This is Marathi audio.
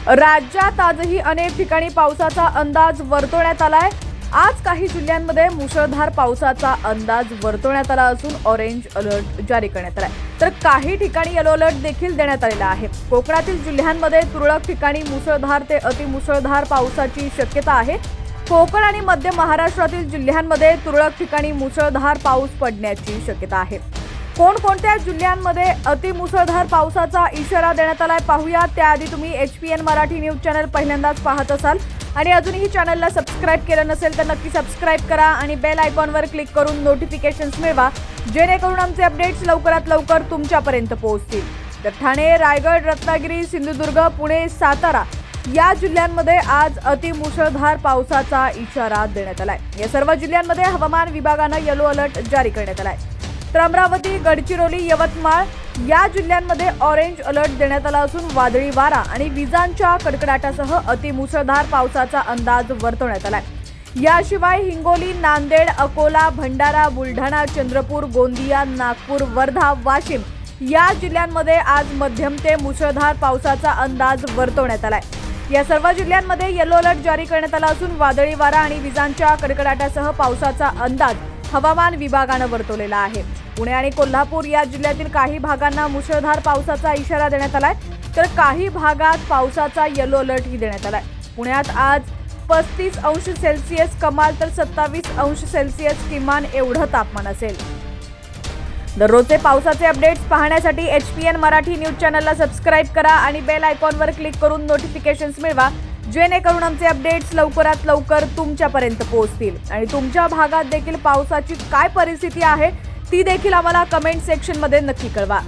राज्यात आजही अनेक ठिकाणी पावसाचा अंदाज वर्तवण्यात आलाय। आज काही जिल्ह्यांमध्ये मुसळधार पावसाचा अंदाज वर्तवण्यात आला असून ऑरेंज अलर्ट जारी करण्यात आलाय, तर काही ठिकाणी येलो अलर्ट देखील देण्यात आलेला आहे। कोकणातील जिल्ह्यांमध्ये तुरळक ठिकाणी मुसळधार ते अतिमुसळधार पावसाची शक्यता आहे। कोकण आणि मध्य महाराष्ट्रातील जिल्ह्यांमध्ये तुरळक ठिकाणी मुसळधार पाऊस पडण्याची शक्यता आहे। कोणकोणत्या जिल्ह्यांमध्ये अतिमुसळधार पावसाचा इशारा देण्यात आलाय पाहूया। त्याआधी तुम्ही HPN मराठी न्यूज चॅनल पहिल्यांदाच पाहत असाल आणि अजूनही चॅनलला सबस्क्राईब केलं नसेल तर नक्की सबस्क्राईब करा आणि बेल आयकॉनवर क्लिक करून नोटिफिकेशन्स मिळवा, जेणेकरून आमचे अपडेट्स लवकरात लवकर तुमच्यापर्यंत पोहोचतील। तर ठाणे, रायगड, रत्नागिरी, सिंधुदुर्ग, पुणे, सातारा या जिल्ह्यांमध्ये आज अतिमुसळधार पावसाचा इशारा देण्यात आलाय। या सर्व जिल्ह्यांमध्ये हवामान विभागानं येलो अलर्ट जारी करण्यात आलाय। तर अमरावती, गडचिरोली, यवतमाळ या जिल्ह्यांमध्ये ऑरेंज अलर्ट देण्यात आला असून वादळी वारा आणि विजांच्या कडकडाटासह अतिमुसळधार पावसाचा अंदाज वर्तवण्यात आलाय। याशिवाय हिंगोली, नांदेड, अकोला, भंडारा, बुलढाणा, चंद्रपूर, गोंदिया, नागपूर, वर्धा, वाशिम या जिल्ह्यांमध्ये आज मध्यम ते मुसळधार पावसाचा अंदाज वर्तवण्यात आलाय। या सर्व जिल्ह्यांमध्ये येलो अलर्ट जारी करण्यात आला असून वादळी वारा आणि विजांच्या कडकडाटासह पावसाचा अंदाज हवामान विभागानं वर्तवलेला आहे। पुणे आणि कोल्हापूर या जिल्ह्यातील काही भागांना मुसळधार पावसाचा इशारा देण्यात आलाय, तर काही भागात पावसाचा येलो अलर्टही देण्यात आलाय। पुण्यात आज 35 अंश सेल्सिअस कमाल तर 27 अंश सेल्सिअस किमान एवढं तापमान असेल। दररोजचे पावसाचे अपडेट्स पाहण्यासाठी HPN मराठी न्यूज चॅनलला सबस्क्राईब करा आणि बेल आयकॉनवर क्लिक करून नोटिफिकेशन्स मिळवा, जेणेकरून आमचे अपडेट्स लवकरात लवकर तुमच्यापर्यंत पोहोचतील। आणि तुमच्या भागात देखील पावसाची काय परिस्थिती आहे ती देखील आम्हाला कमेंट सेक्शनमध्ये नक्की कळवा।